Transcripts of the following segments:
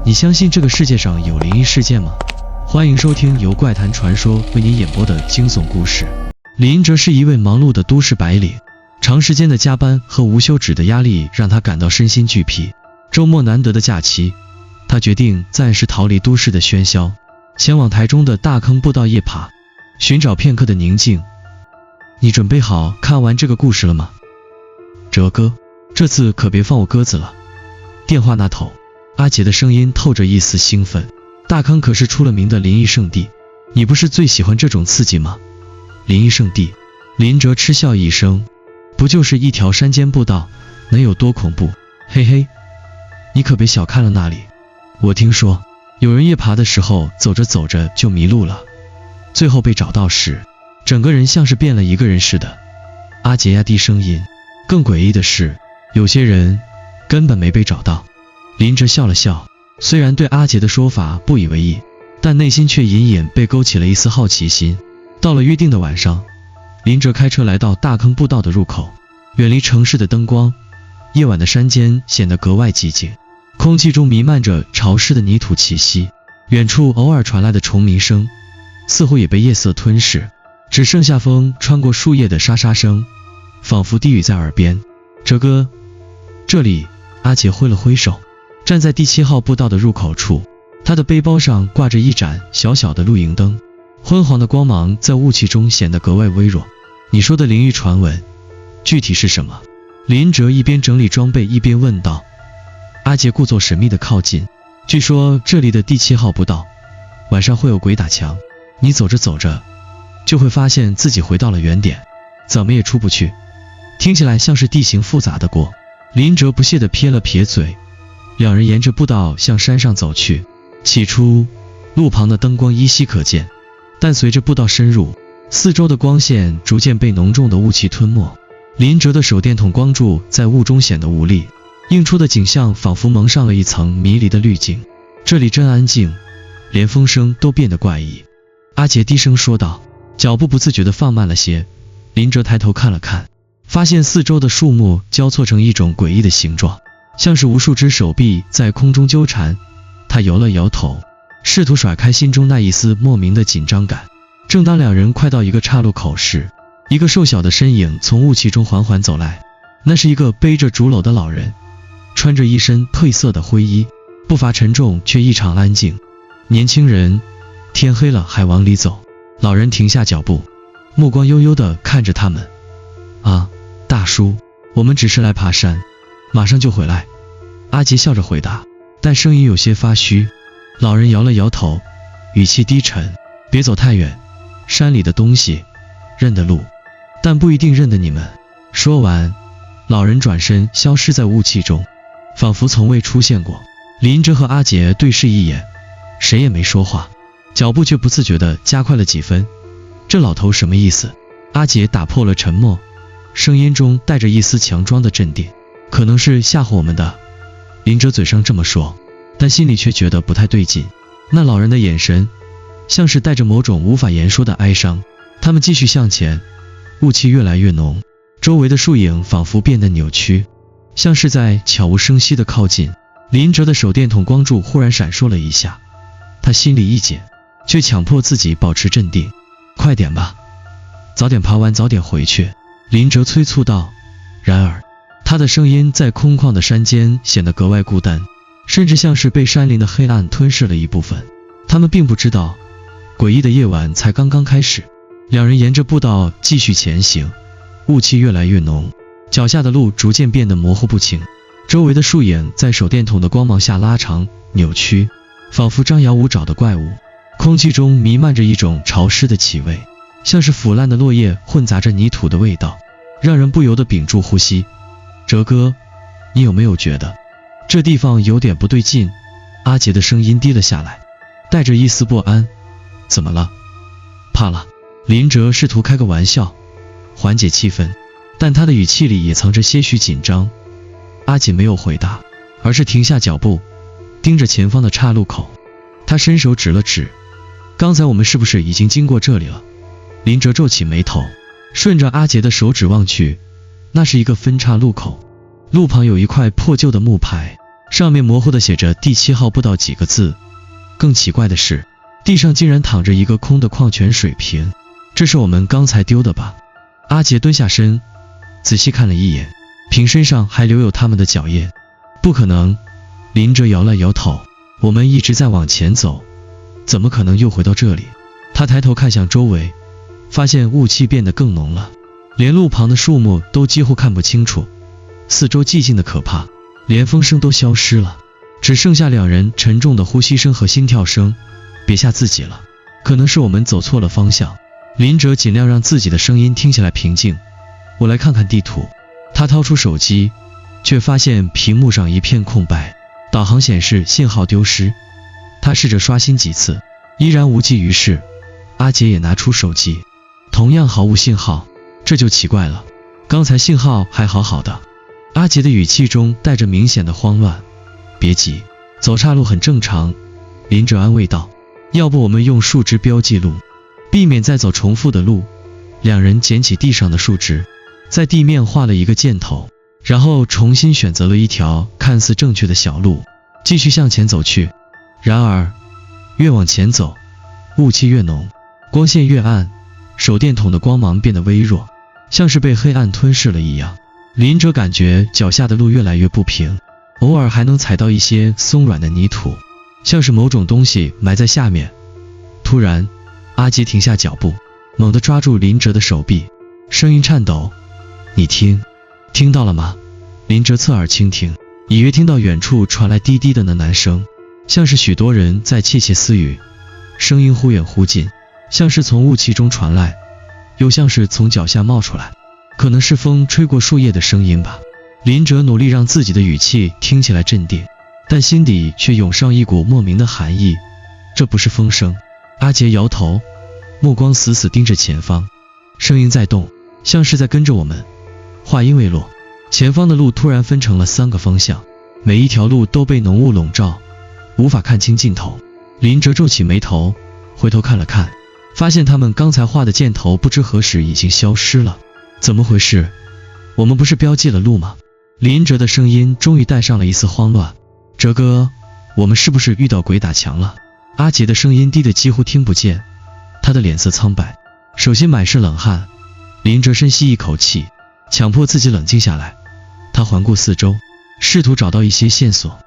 你相信这个世界上有灵异事件吗？欢迎收听由怪谈传说为您演播的惊悚故事。林哲是一位忙碌的都市白领，长时间的加班和无休止的压力让他感到身心俱疲。周末难得的假期，他决定暂时逃离都市的喧嚣，前往台中的大坑步道夜爬，寻找片刻的宁静。你准备好看完这个故事了吗？哲哥，这次可别放我鸽子了。电话那头，阿杰的声音透着一丝兴奋。大坑可是出了名的灵异圣地，你不是最喜欢这种刺激吗？灵异圣地，林哲嗤笑一声，不就是一条山间步道，能有多恐怖？嘿嘿，你可别小看了那里。我听说有人夜爬的时候走着走着就迷路了，最后被找到时，整个人像是变了一个人似的。阿杰压低声音，更诡异的是，有些人根本没被找到。林哲笑了笑，虽然对阿杰的说法不以为意，但内心却隐隐被勾起了一丝好奇心。到了约定的晚上，林哲开车来到大坑步道的入口，远离城市的灯光，夜晚的山间显得格外寂静，空气中弥漫着潮湿的泥土气息，远处偶尔传来的虫鸣声似乎也被夜色吞噬，只剩下风穿过树叶的沙沙声，仿佛低语在耳边。哲哥，这里。阿杰挥了挥手，站在第7号步道的入口处，他的背包上挂着一盏小小的露营灯，昏黄的光芒在雾气中显得格外微弱。你说的灵异传闻具体是什么？林哲一边整理装备一边问道。阿杰故作神秘的靠近，据说这里的第7号步道晚上会有鬼打墙，你走着走着就会发现自己回到了原点，怎么也出不去。听起来像是地形复杂的锅。林哲不屑地撇了撇嘴，两人沿着步道向山上走去。起初路旁的灯光依稀可见，但随着步道深入，四周的光线逐渐被浓重的雾气吞没。林哲的手电筒光柱在雾中显得无力，映出的景象仿佛蒙上了一层迷离的滤镜。这里真安静，连风声都变得怪异。阿杰低声说道，脚步不自觉地放慢了些。林哲抬头看了看，发现四周的树木交错成一种诡异的形状，像是无数只手臂在空中纠缠。他摇了摇头，试图甩开心中那一丝莫名的紧张感。正当两人快到一个岔路口时，一个瘦小的身影从雾气中缓缓走来。那是一个背着竹篓的老人，穿着一身褪色的灰衣，步伐沉重却异常安静。年轻人，天黑了还往里走。老人停下脚步，目光悠悠地看着他们。啊，大叔，我们只是来爬山，马上就回来。阿杰笑着回答，但声音有些发虚。老人摇了摇头，语气低沉，别走太远，山里的东西认得路，但不一定认得你们。说完，老人转身消失在雾气中，仿佛从未出现过。林哲和阿杰对视一眼，谁也没说话，脚步却不自觉地加快了几分。这老头什么意思？阿杰打破了沉默，声音中带着一丝强装的镇定。可能是吓唬我们的。林哲嘴上这么说，但心里却觉得不太对劲。那老人的眼神像是带着某种无法言说的哀伤。他们继续向前，雾气越来越浓，周围的树影仿佛变得扭曲，像是在悄无声息地靠近。林哲的手电筒光柱忽然闪烁了一下，他心里一紧，却强迫自己保持镇定。快点吧，早点爬完早点回去。林哲催促道。然而他的声音在空旷的山间显得格外孤单，甚至像是被山林的黑暗吞噬了一部分。他们并不知道，诡异的夜晚才刚刚开始。两人沿着步道继续前行，雾气越来越浓，脚下的路逐渐变得模糊不清，周围的树影在手电筒的光芒下拉长扭曲，仿佛张牙舞爪的怪物。空气中弥漫着一种潮湿的气味，像是腐烂的落叶混杂着泥土的味道，让人不由得屏住呼吸。哲哥，你有没有觉得这地方有点不对劲？阿杰的声音低了下来，带着一丝不安。怎么了？怕了？林哲试图开个玩笑，缓解气氛，但他的语气里也藏着些许紧张。阿杰没有回答，而是停下脚步，盯着前方的岔路口。他伸手指了指，刚才我们是不是已经经过这里了？林哲皱起眉头，顺着阿杰的手指望去，那是一个分岔路口，路旁有一块破旧的木牌，上面模糊的写着第7号步道几个字。更奇怪的是，地上竟然躺着一个空的矿泉水瓶，这是我们刚才丢的吧？阿杰蹲下身，仔细看了一眼，瓶身上还留有他们的脚印。不可能，林哲摇了摇头，我们一直在往前走，怎么可能又回到这里？他抬头看向周围，发现雾气变得更浓了，连路旁的树木都几乎看不清楚，四周寂静的可怕，连风声都消失了，只剩下2人沉重的呼吸声和心跳声。别吓自己了，可能是我们走错了方向。林哲尽量让自己的声音听起来平静。我来看看地图。他掏出手机，却发现屏幕上一片空白，导航显示信号丢失。他试着刷新几次，依然无济于事。阿杰也拿出手机，同样毫无信号，这就奇怪了，刚才信号还好好的。阿杰的语气中带着明显的慌乱。别急，走岔路很正常，林哲安慰道，要不我们用树枝标记路，避免再走重复的路。2人捡起地上的树枝，在地面画了一个箭头，然后重新选择了一条看似正确的小路，继续向前走去。然而越往前走，雾气越浓，光线越暗，手电筒的光芒变得微弱，像是被黑暗吞噬了一样。林哲感觉脚下的路越来越不平，偶尔还能踩到一些松软的泥土，像是某种东西埋在下面。突然，阿杰停下脚步，猛地抓住林哲的手臂，声音颤抖，你听到了吗？林哲侧耳倾听，隐约听到远处传来低低的呢喃声，像是许多人在窃窃私语，声音忽远忽近，像是从雾气中传来，又像是从脚下冒出来，可能是风吹过树叶的声音吧。林哲努力让自己的语气听起来镇定，但心底却涌上一股莫名的寒意。这不是风声。阿杰摇头，目光死死盯着前方，声音在动，像是在跟着我们。话音未落，前方的路突然分成了3个方向，每一条路都被浓雾笼罩，无法看清尽头。林哲皱起眉头，回头看了看，发现他们刚才画的箭头不知何时已经消失了。怎么回事？我们不是标记了路吗？林哲的声音终于带上了一丝慌乱。哲哥，我们是不是遇到鬼打墙了？阿杰的声音低得几乎听不见，他的脸色苍白，手心满是冷汗。林哲深吸一口气，强迫自己冷静下来。他环顾四周，试图找到一些线索，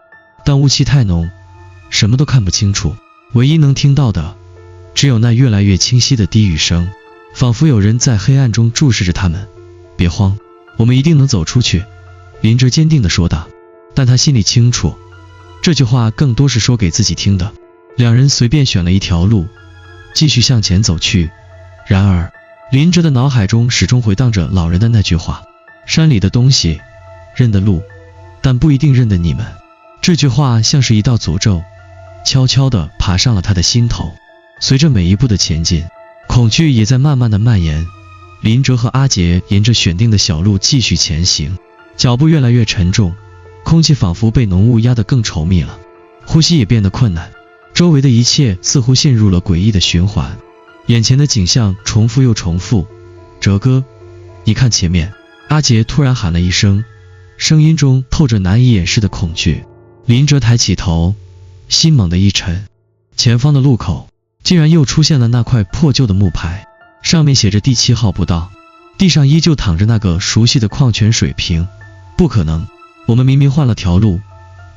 但雾气太浓，什么都看不清楚，唯一能听到的只有那越来越清晰的低语声，仿佛有人在黑暗中注视着他们。别慌，我们一定能走出去，林哲坚定地说道。但他心里清楚，这句话更多是说给自己听的。2人随便选了一条路，继续向前走去。然而林哲的脑海中始终回荡着老人的那句话，山里的东西认得路，但不一定认得你们。这句话像是一道诅咒，悄悄地爬上了他的心头。随着每一步的前进，恐惧也在慢慢的蔓延。林哲和阿杰沿着选定的小路继续前行，脚步越来越沉重，空气仿佛被浓雾压得更稠密了，呼吸也变得困难。周围的一切似乎陷入了诡异的循环，眼前的景象重复又重复。哲哥，你看前面！阿杰突然喊了一声，声音中透着难以掩饰的恐惧。林哲抬起头，心猛地一沉，前方的路口竟然又出现了那块破旧的木牌，上面写着第7号步道，地上依旧躺着那个熟悉的矿泉水瓶。不可能，我们明明换了条路。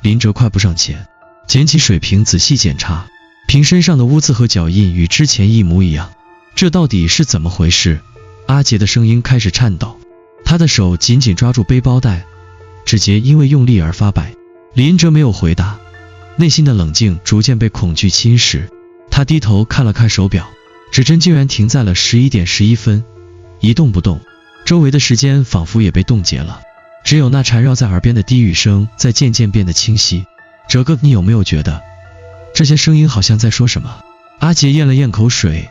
林哲快步上前，捡起水瓶仔细检查，瓶身上的污渍和脚印与之前一模一样。这到底是怎么回事？阿杰的声音开始颤抖，他的手紧紧抓住背包带，指节因为用力而发白。林哲没有回答，内心的冷静逐渐被恐惧侵蚀。他低头看了看手表，指针竟然停在了11点11分，一动不动。周围的时间仿佛也被冻结了，只有那缠绕在耳边的低语声在渐渐变得清晰。哲哥，你有没有觉得这些声音好像在说什么？阿杰咽了咽口水，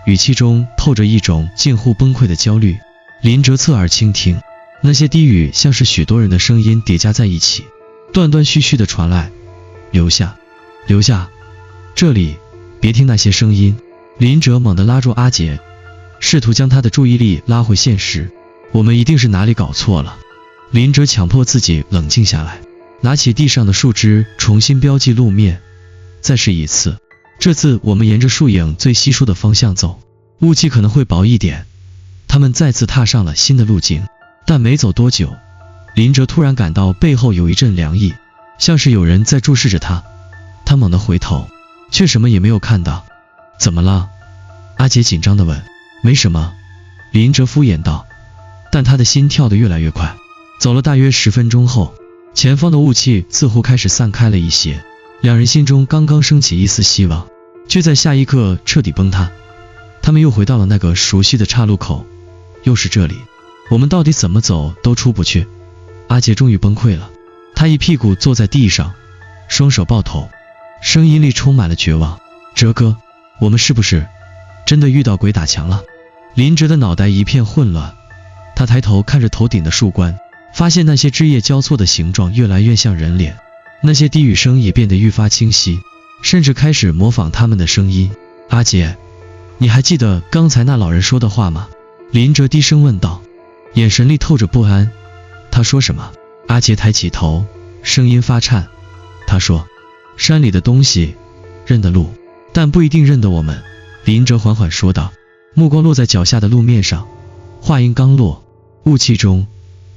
语气中透着一种近乎崩溃的焦虑。林哲侧耳倾听，那些低语像是许多人的声音叠加在一起，断断续续地传来。留下，留下，这里，别听那些声音。林哲猛地拉住阿杰，试图将他的注意力拉回现实。我们一定是哪里搞错了。林哲强迫自己冷静下来，拿起地上的树枝重新标记路面，再试一次。这次我们沿着树影最稀疏的方向走，雾气可能会薄一点。他们再次踏上了新的路径，但没走多久，林哲突然感到背后有一阵凉意，像是有人在注视着他。他猛地回头，却什么也没有看到。怎么了？阿杰紧张地问。没什么，林哲敷衍道，但他的心跳得越来越快。走了大约10分钟后，前方的雾气似乎开始散开了一些，两人心中刚刚升起一丝希望，却在下一刻彻底崩塌。他们又回到了那个熟悉的岔路口，又是这里，我们到底怎么走都出不去。阿杰终于崩溃了，他一屁股坐在地上，双手抱头，声音里充满了绝望。哲哥，我们是不是真的遇到鬼打墙了？林哲的脑袋一片混乱，他抬头看着头顶的树冠，发现那些枝叶交错的形状越来越像人脸，那些低语声也变得愈发清晰，甚至开始模仿他们的声音。阿杰，你还记得刚才那老人说的话吗？林哲低声问道，眼神里透着不安。他说什么？阿杰抬起头，声音发颤。他说，山里的东西认得路，但不一定认得我们。林哲缓缓说道，目光落在脚下的路面上。话音刚落，雾气中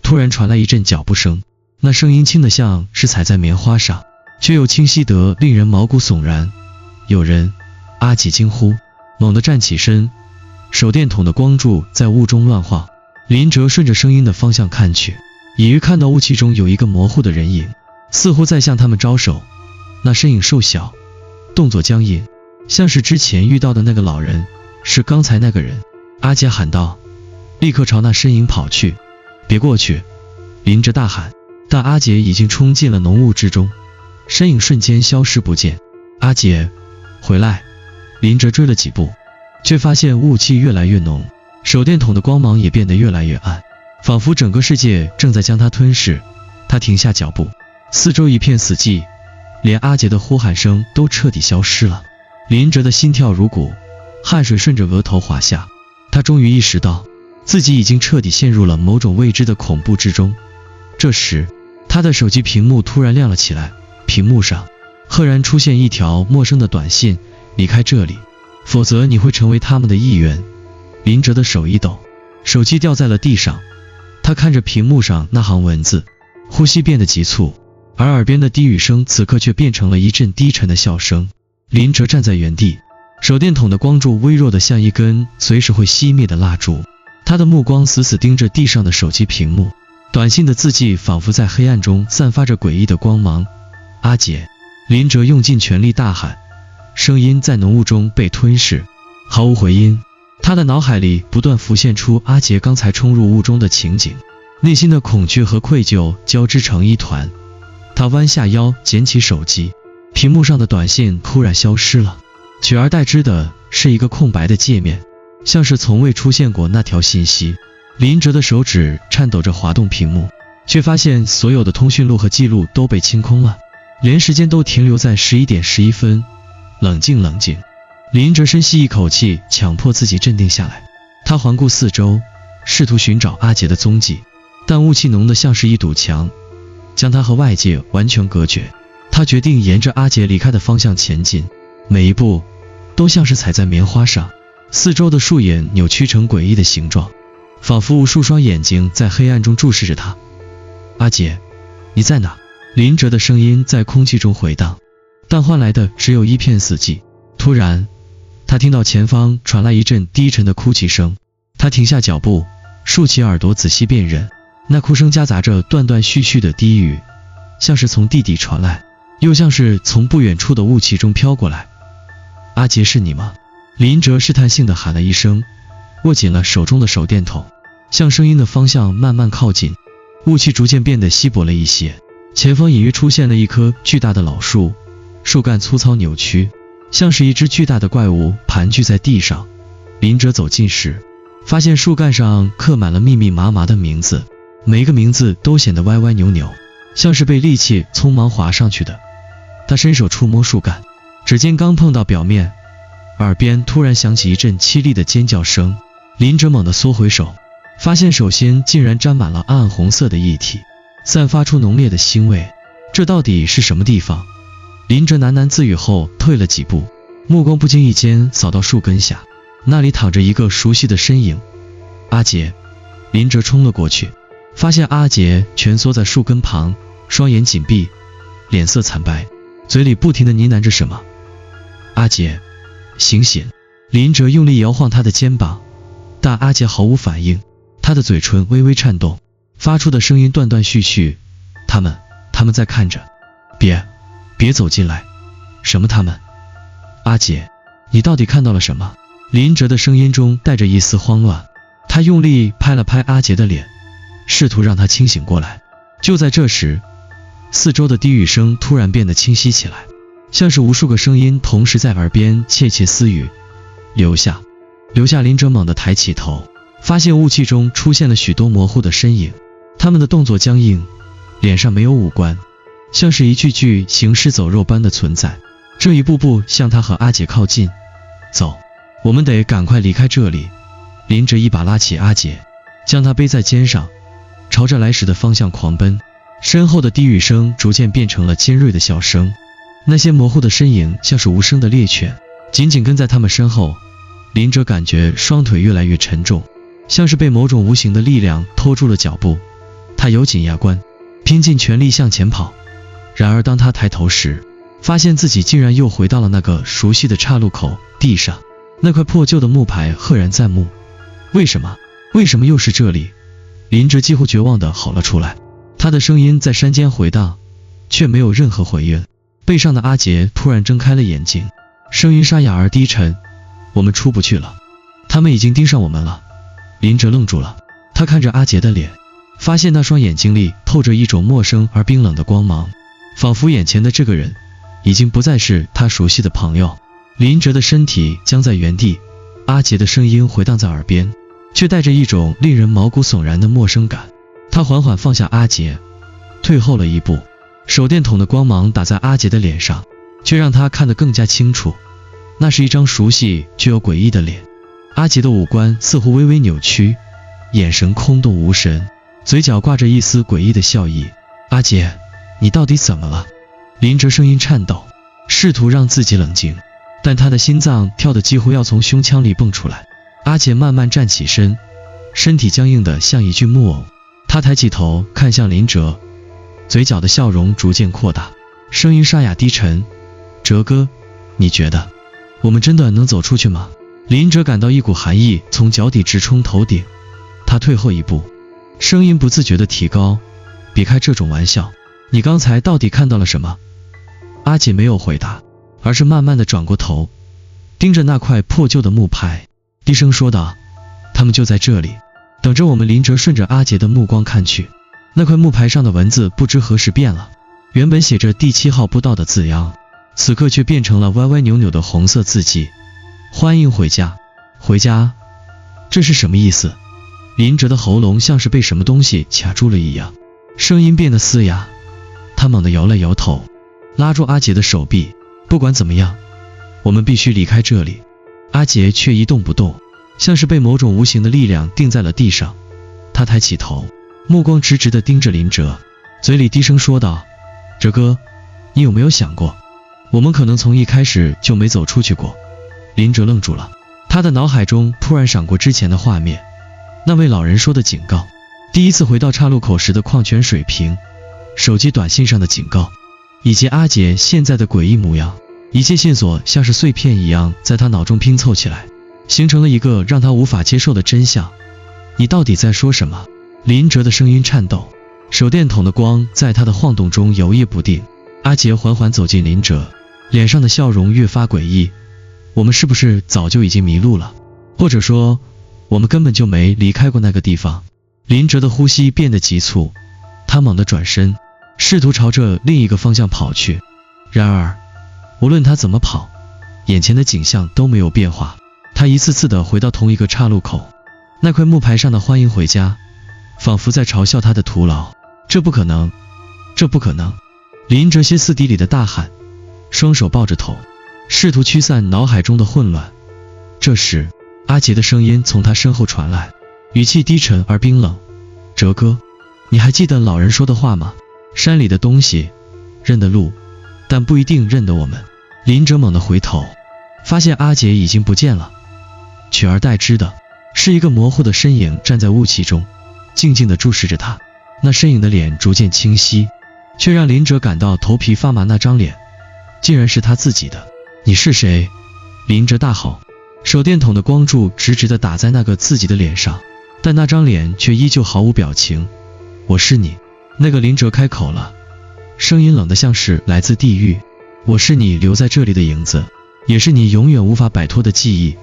突然传来一阵脚步声，那声音轻得像是踩在棉花上，却又清晰得令人毛骨悚然。有人！阿杰惊呼，猛地站起身，手电筒的光柱在雾中乱晃。林哲顺着声音的方向看去，隐约看到雾气中有一个模糊的人影，似乎在向他们招手。那身影瘦小，动作僵硬，像是之前遇到的那个老人，是刚才那个人。阿杰喊道，立刻朝那身影跑去。别过去！林哲大喊，但阿杰已经冲进了浓雾之中，身影瞬间消失不见。阿杰，回来！林哲追了几步，却发现雾气越来越浓，手电筒的光芒也变得越来越暗，仿佛整个世界正在将他吞噬。他停下脚步，四周一片死寂，连阿杰的呼喊声都彻底消失了。林哲的心跳如鼓，汗水顺着额头滑下。他终于意识到自己已经彻底陷入了某种未知的恐怖之中。这时，他的手机屏幕突然亮了起来，屏幕上赫然出现一条陌生的短信，离开这里，否则你会成为他们的一员。林哲的手一抖，手机掉在了地上。他看着屏幕上那行文字，呼吸变得急促，而耳边的低语声此刻却变成了一阵低沉的笑声。林哲站在原地，手电筒的光柱微弱的像一根随时会熄灭的蜡烛，他的目光死死盯着地上的手机屏幕，短信的字迹仿佛在黑暗中散发着诡异的光芒。阿杰！林哲用尽全力大喊，声音在浓雾中被吞噬，毫无回音。他的脑海里不断浮现出阿杰刚才冲入雾中的情景，内心的恐惧和愧疚交织成一团。他弯下腰捡起手机，屏幕上的短信突然消失了，取而代之的是一个空白的界面，像是从未出现过那条信息。林哲的手指颤抖着滑动屏幕，却发现所有的通讯录和记录都被清空了，连时间都停留在11点11分。冷静冷静！林哲深吸一口气，强迫自己镇定下来。他环顾四周，试图寻找阿杰的踪迹，但雾气浓得像是一堵墙，将他和外界完全隔绝。他决定沿着阿杰离开的方向前进，每一步都像是踩在棉花上，四周的树叶扭曲成诡异的形状，仿佛无数双眼睛在黑暗中注视着他。阿杰，你在哪？林哲的声音在空气中回荡，但换来的只有一片死寂。突然，他听到前方传来一阵低沉的哭泣声，他停下脚步，竖起耳朵仔细辨认，那哭声夹杂着断断续续的低语，像是从地底传来，又像是从不远处的雾气中飘过来。阿杰，是你吗？林哲试探性地喊了一声，握紧了手中的手电筒，向声音的方向慢慢靠近。雾气逐渐变得稀薄了一些，前方隐约出现了一棵巨大的老树，树干粗糙扭曲，像是一只巨大的怪物盘踞在地上。林哲走近时，发现树干上刻满了密密麻麻的名字，每一个名字都显得歪歪扭扭，像是被利器匆忙划上去的。他伸手触摸树干，指尖刚碰到表面，耳边突然响起一阵凄厉的尖叫声。林哲猛地缩回手，发现手心竟然沾满了暗红色的液体，散发出浓烈的腥味。这到底是什么地方？林哲喃喃自语后退了几步，目光不经意间扫到树根下，那里躺着一个熟悉的身影。阿杰。林哲冲了过去，发现阿杰蜷缩在树根旁，双眼紧闭，脸色惨白，嘴里不停地呢喃着什么。阿杰，醒醒！林哲用力摇晃他的肩膀，但阿杰毫无反应，他的嘴唇微微颤动，发出的声音断断续续。他们在看着。别走进来。什么他们？阿杰，你到底看到了什么？林哲的声音中带着一丝慌乱，他用力拍了拍阿杰的脸，试图让他清醒过来。就在这时，四周的低语声突然变得清晰起来，像是无数个声音同时在耳边窃窃私语。留下！林哲猛地抬起头，发现雾气中出现了许多模糊的身影，他们的动作僵硬，脸上没有五官，像是一具具行尸走肉般的存在，这一步步向他和阿杰靠近。走，我们得赶快离开这里。林哲一把拉起阿杰，将他背在肩上，朝着来时的方向狂奔。身后的低语声逐渐变成了尖锐的笑声，那些模糊的身影像是无声的猎犬，紧紧跟在他们身后。林哲感觉双腿越来越沉重，像是被某种无形的力量拖住了脚步。他咬紧牙关，拼尽全力向前跑。然而当他抬头时，发现自己竟然又回到了那个熟悉的岔路口，地上那块破旧的木牌赫然在目。为什么又是这里？林哲几乎绝望地吼了出来，他的声音在山间回荡，却没有任何回应。背上的阿杰突然睁开了眼睛，声音沙哑而低沉，我们出不去了，他们已经盯上我们了。林哲愣住了，他看着阿杰的脸，发现那双眼睛里透着一种陌生而冰冷的光芒，仿佛眼前的这个人已经不再是他熟悉的朋友。林哲的身体僵在原地，阿杰的声音回荡在耳边，却带着一种令人毛骨悚然的陌生感。他缓缓放下阿杰，退后了一步，手电筒的光芒打在阿杰的脸上，却让他看得更加清楚。那是一张熟悉却又诡异的脸，阿杰的五官似乎微微扭曲，眼神空洞无神，嘴角挂着一丝诡异的笑意。阿杰，你到底怎么了？林哲声音颤抖，试图让自己冷静，但他的心脏跳得几乎要从胸腔里蹦出来。阿杰慢慢站起身，身体僵硬得像一具木偶。他抬起头看向林哲，嘴角的笑容逐渐扩大，声音沙哑低沉。哲哥，你觉得我们真的能走出去吗？林哲感到一股寒意从脚底直冲头顶，他退后一步，声音不自觉地提高，别开这种玩笑，你刚才到底看到了什么？阿杰没有回答，而是慢慢地转过头，盯着那块破旧的木牌，低声说道，他们就在这里，等着我们。林哲顺着阿杰的目光看去，那块木牌上的文字不知何时变了，原本写着第7号步道的字样，此刻却变成了歪歪扭扭的红色字迹，欢迎回家。回家？这是什么意思？林哲的喉咙像是被什么东西卡住了一样，声音变得嘶哑。他猛地摇了摇头，拉住阿杰的手臂，不管怎么样，我们必须离开这里。阿杰却一动不动，像是被某种无形的力量钉在了地上。他抬起头，目光直直地盯着林哲，嘴里低声说道，哲哥，你有没有想过，我们可能从一开始就没走出去过？林哲愣住了，他的脑海中突然闪过之前的画面，那位老人说的警告，第一次回到岔路口时的矿泉水瓶，手机短信上的警告，以及阿杰现在的诡异模样。一切线索像是碎片一样在他脑中拼凑起来，形成了一个让他无法接受的真相。你到底在说什么？林哲的声音颤抖，手电筒的光在他的晃动中摇曳不定。阿杰缓缓走进林哲，脸上的笑容越发诡异。我们是不是早就已经迷路了？或者说，我们根本就没离开过那个地方？林哲的呼吸变得急促，他猛地转身，试图朝着另一个方向跑去。然而，无论他怎么跑，眼前的景象都没有变化。他一次次地回到同一个岔路口，那块木牌上的欢迎回家，仿佛在嘲笑他的徒劳。这不可能，这不可能！林哲歇斯底里的大喊，双手抱着头，试图驱散脑海中的混乱。这时，阿杰的声音从他身后传来，语气低沉而冰冷，哲哥，你还记得老人说的话吗？山里的东西认得路，但不一定认得我们。林哲猛地回头，发现阿杰已经不见了，取而代之的是一个模糊的身影站在雾气中，静静地注视着他。那身影的脸逐渐清晰，却让林哲感到头皮发麻。那张脸竟然是他自己的。你是谁？林哲大吼，手电筒的光柱直直地打在那个自己的脸上，但那张脸却依旧毫无表情。我是你。那个林哲开口了，声音冷得像是来自地狱。我是你留在这里的影子，也是你永远无法摆脱的记忆。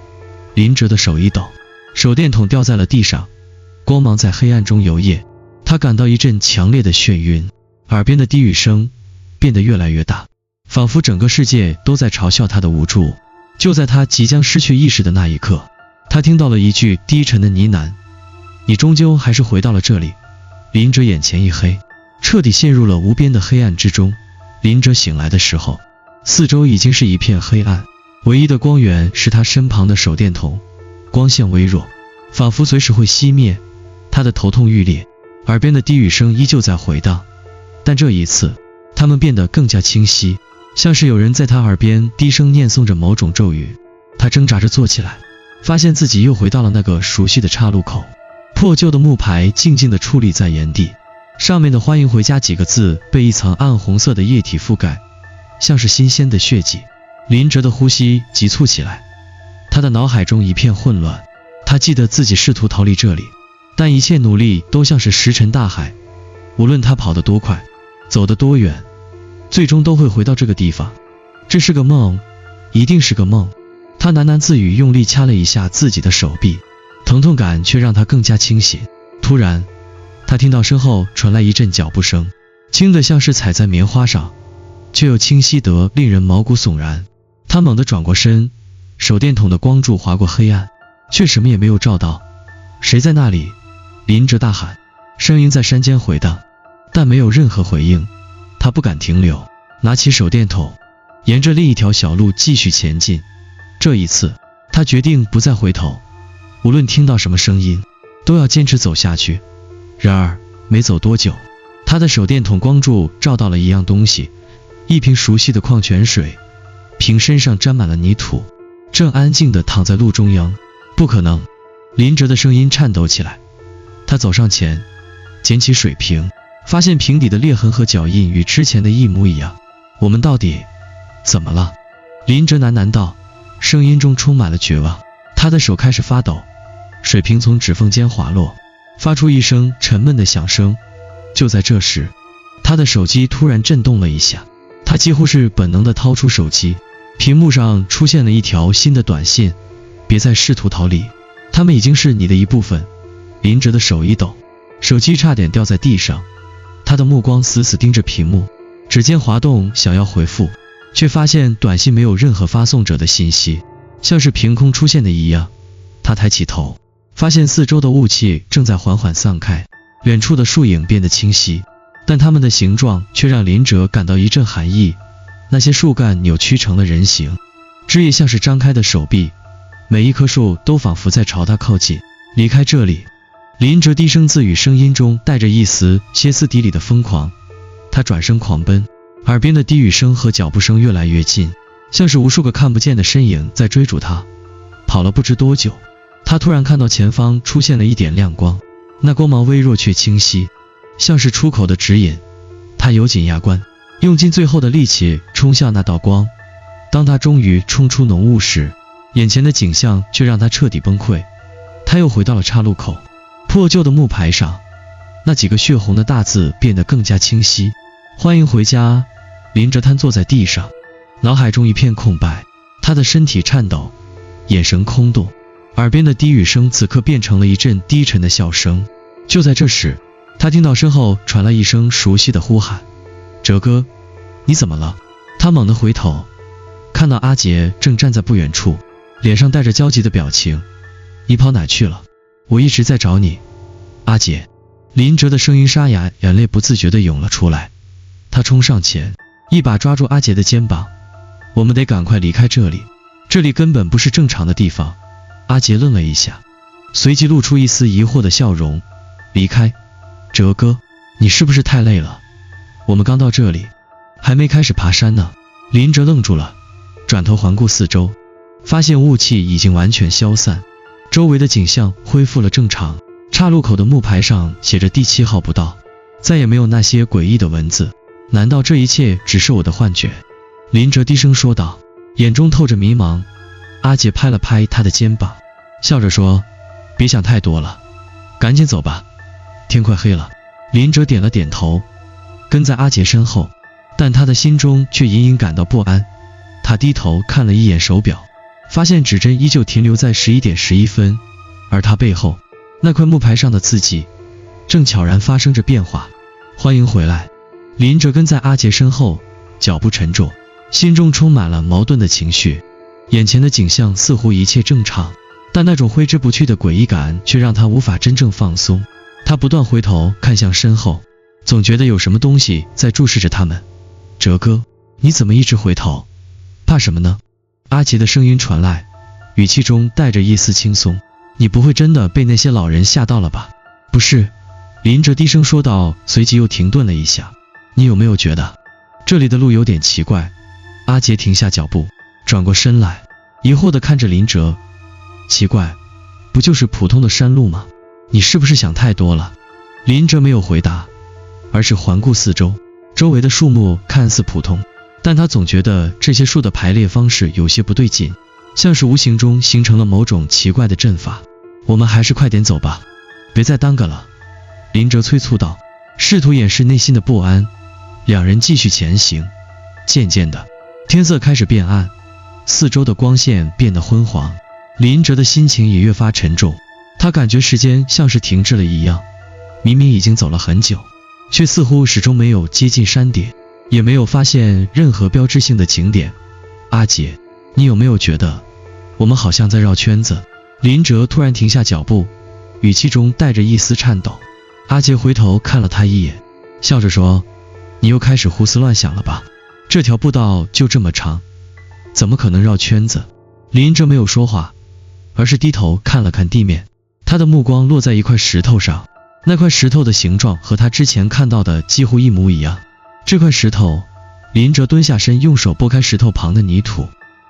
林哲的手一抖，手电筒掉在了地上，光芒在黑暗中游曳，他感到一阵强烈的眩晕，耳边的低语声变得越来越大，仿佛整个世界都在嘲笑他的无助。就在他即将失去意识的那一刻，他听到了一句低沉的呢喃，你终究还是回到了这里。林哲眼前一黑，彻底陷入了无边的黑暗之中。林哲醒来的时候，四周已经是一片黑暗，唯一的光源是他身旁的手电筒，光线微弱，仿佛随时会熄灭。他的头痛欲裂，耳边的低语声依旧在回荡，但这一次它们变得更加清晰，像是有人在他耳边低声念诵着某种咒语。他挣扎着坐起来，发现自己又回到了那个熟悉的岔路口。破旧的木牌静静地矗立在原地，上面的欢迎回家几个字被一层暗红色的液体覆盖，像是新鲜的血迹。林哲的呼吸急促起来，他的脑海中一片混乱。他记得自己试图逃离这里，但一切努力都像是石沉大海，无论他跑得多快，走得多远，最终都会回到这个地方。这是个梦，一定是个梦。他喃喃自语，用力掐了一下自己的手臂，疼痛感却让他更加清醒。突然，他听到身后传来一阵脚步声，轻得像是踩在棉花上，却又清晰得令人毛骨悚然。他猛地转过身，手电筒的光柱划过黑暗，却什么也没有照到。谁在那里？林哲大喊，声音在山间回荡，但没有任何回应。他不敢停留，拿起手电筒，沿着另一条小路继续前进。这一次，他决定不再回头，无论听到什么声音，都要坚持走下去。然而，没走多久，他的手电筒光柱照到了一样东西，一瓶熟悉的矿泉水，瓶身上沾满了泥土，正安静地躺在路中央。不可能！林哲的声音颤抖起来。他走上前，捡起水瓶，发现瓶底的裂痕和脚印与之前的一模一样。我们到底怎么了？林哲喃喃道，声音中充满了绝望。他的手开始发抖，水瓶从指缝间滑落，发出一声沉闷的响声。就在这时，他的手机突然震动了一下，他几乎是本能地掏出手机，屏幕上出现了一条新的短信，别再试图逃离，他们已经是你的一部分。林哲的手一抖，手机差点掉在地上，他的目光死死盯着屏幕，指尖滑动想要回复，却发现短信没有任何发送者的信息，像是凭空出现的一样。他抬起头，发现四周的雾气正在缓缓散开，远处的树影变得清晰，但它们的形状却让林哲感到一阵寒意。那些树干扭曲成了人形，枝叶像是张开的手臂，每一棵树都仿佛在朝他靠近。离开这里！林哲低声自语，声音中带着一丝歇斯底里的疯狂。他转身狂奔，耳边的低语声和脚步声越来越近，像是无数个看不见的身影在追逐他。跑了不知多久，他突然看到前方出现了一点亮光，那光芒微弱却清晰，像是出口的指引。他咬紧牙关，用尽最后的力气冲向那道光。当他终于冲出浓雾时，眼前的景象却让他彻底崩溃。他又回到了岔路口，破旧的木牌上，那几个血红的大字变得更加清晰。欢迎回家。林哲瘫坐在地上，脑海中一片空白，他的身体颤抖，眼神空洞，耳边的低语声此刻变成了一阵低沉的笑声。就在这时，他听到身后传来一声熟悉的呼喊，哲哥，你怎么了？他猛地回头，看到阿杰正站在不远处，脸上带着焦急的表情。你跑哪去了？我一直在找你。阿杰。林哲的声音沙哑，眼泪不自觉地涌了出来。他冲上前，一把抓住阿杰的肩膀。我们得赶快离开这里，这里根本不是正常的地方。阿杰愣了一下，随即露出一丝疑惑的笑容。离开？哲哥，你是不是太累了？我们刚到这里，还还没开始爬山呢。林哲愣住了，转头环顾四周，发现雾气已经完全消散，周围的景象恢复了正常。岔路口的木牌上写着第7号不到，再也没有那些诡异的文字。难道这一切只是我的幻觉？林哲低声说道，眼中透着迷茫。阿杰拍了拍他的肩膀，笑着说，别想太多了，赶紧走吧，天快黑了。林哲点了点头，跟在阿杰身后，但他的心中却隐隐感到不安。他低头看了一眼手表，发现指针依旧停留在11点11分，而他背后那块木牌上的字迹正悄然发生着变化。欢迎回来。林哲跟在阿杰身后，脚步沉重，心中充满了矛盾的情绪。眼前的景象似乎一切正常，但那种挥之不去的诡异感却让他无法真正放松。他不断回头看向身后，总觉得有什么东西在注视着他们。哲哥，你怎么一直回头？怕什么呢？阿杰的声音传来，语气中带着一丝轻松。你不会真的被那些老人吓到了吧？不是，林哲低声说道，随即又停顿了一下。你有没有觉得这里的路有点奇怪？阿杰停下脚步，转过身来，疑惑地看着林哲。奇怪，不就是普通的山路吗？你是不是想太多了？林哲没有回答，而是环顾四周。周围的树木看似普通，但他总觉得这些树的排列方式有些不对劲，像是无形中形成了某种奇怪的阵法。我们还是快点走吧，别再耽搁了。林哲催促道，试图掩饰内心的不安。两人继续前行，渐渐的，天色开始变暗，四周的光线变得昏黄。林哲的心情也越发沉重，他感觉时间像是停滞了一样，明明已经走了很久，却似乎始终没有接近山顶，也没有发现任何标志性的景点。阿杰，你有没有觉得我们好像在绕圈子？林哲突然停下脚步，语气中带着一丝颤抖。阿杰回头看了他一眼，笑着说，你又开始胡思乱想了吧？这条步道就这么长，怎么可能绕圈子？林哲没有说话，而是低头看了看地面，他的目光落在一块石头上，那块石头的形状和他之前看到的几乎一模一样。这块石头，林哲蹲下身，用手拨开石头旁的泥土，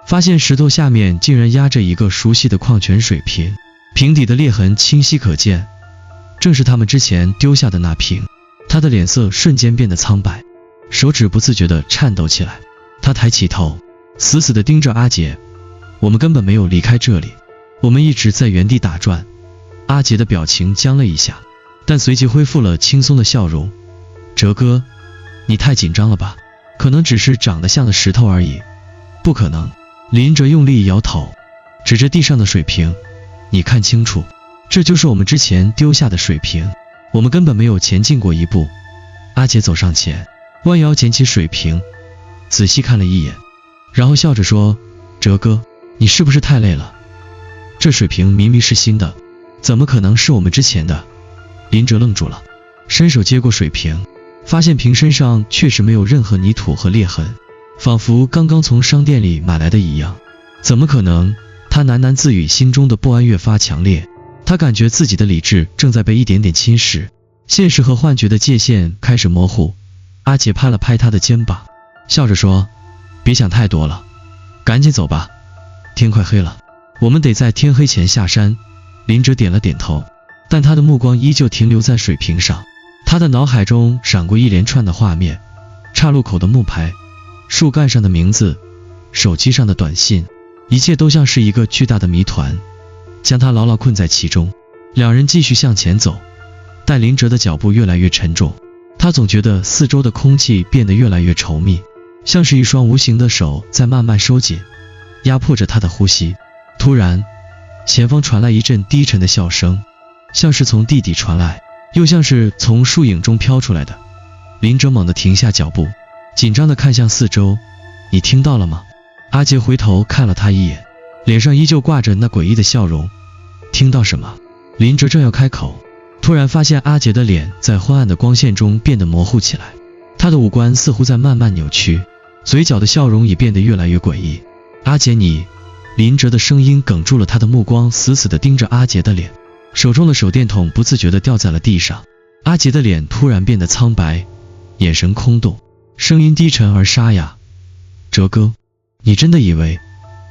发现石头下面竟然压着一个熟悉的矿泉水瓶，瓶底的裂痕清晰可见，正是他们之前丢下的那瓶。他的脸色瞬间变得苍白，手指不自觉地颤抖起来。他抬起头，死死地盯着阿杰。我们根本没有离开这里，我们一直在原地打转。阿杰的表情僵了一下，但随即恢复了轻松的笑容。哲哥，你太紧张了吧？可能只是长得像的石头而已。不可能。林哲用力摇头，指着地上的水瓶，你看清楚，这就是我们之前丢下的水瓶，我们根本没有前进过一步。阿杰走上前，弯腰捡起水瓶，仔细看了一眼，然后笑着说，哲哥，你是不是太累了？这水瓶明明是新的，怎么可能是我们之前的？林哲愣住了，伸手接过水瓶，发现瓶身上确实没有任何泥土和裂痕，仿佛刚刚从商店里买来的一样。怎么可能？他喃喃自语，心中的不安越发强烈。他感觉自己的理智正在被一点点侵蚀，现实和幻觉的界限开始模糊。阿杰拍了拍他的肩膀，笑着说，别想太多了，赶紧走吧，天快黑了，我们得在天黑前下山。林哲点了点头，但他的目光依旧停留在水瓶上。他的脑海中闪过一连串的画面，岔路口的木牌，树干上的名字，手机上的短信，一切都像是一个巨大的谜团，将他牢牢困在其中。两人继续向前走，但林哲的脚步越来越沉重，他总觉得四周的空气变得越来越稠密，像是一双无形的手在慢慢收紧，压迫着他的呼吸。突然，前方传来一阵低沉的笑声，像是从地底传来，又像是从树影中飘出来的。林哲猛地停下脚步，紧张地看向四周，你听到了吗？阿杰回头看了他一眼，脸上依旧挂着那诡异的笑容。听到什么？林哲正要开口，突然发现阿杰的脸在昏暗的光线中变得模糊起来，他的五官似乎在慢慢扭曲，嘴角的笑容也变得越来越诡异。阿杰，你……林哲的声音哽住了，他的目光死死地盯着阿杰的脸，手中的手电筒不自觉地掉在了地上。阿杰的脸突然变得苍白，眼神空洞，声音低沉而沙哑。哲哥，你真的以为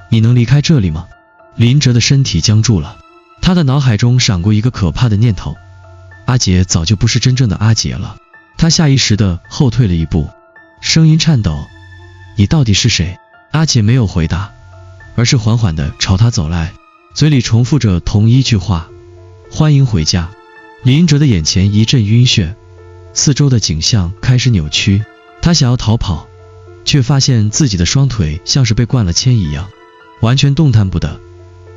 你能离开这里吗？林哲的身体僵住了，他的脑海中闪过一个可怕的念头，阿杰早就不是真正的阿杰了。他下意识地后退了一步，声音颤抖，你到底是谁？阿杰没有回答，而是缓缓地朝他走来，嘴里重复着同一句话，欢迎回家。林哲的眼前一阵晕眩，四周的景象开始扭曲，他想要逃跑，却发现自己的双腿像是被灌了铅一样，完全动弹不得。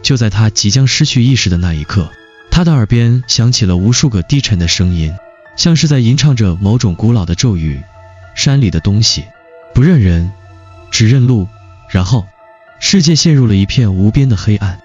就在他即将失去意识的那一刻，他的耳边响起了无数个低沉的声音，像是在吟唱着某种古老的咒语。山里的东西不认人，只认路。然后世界陷入了一片无边的黑暗。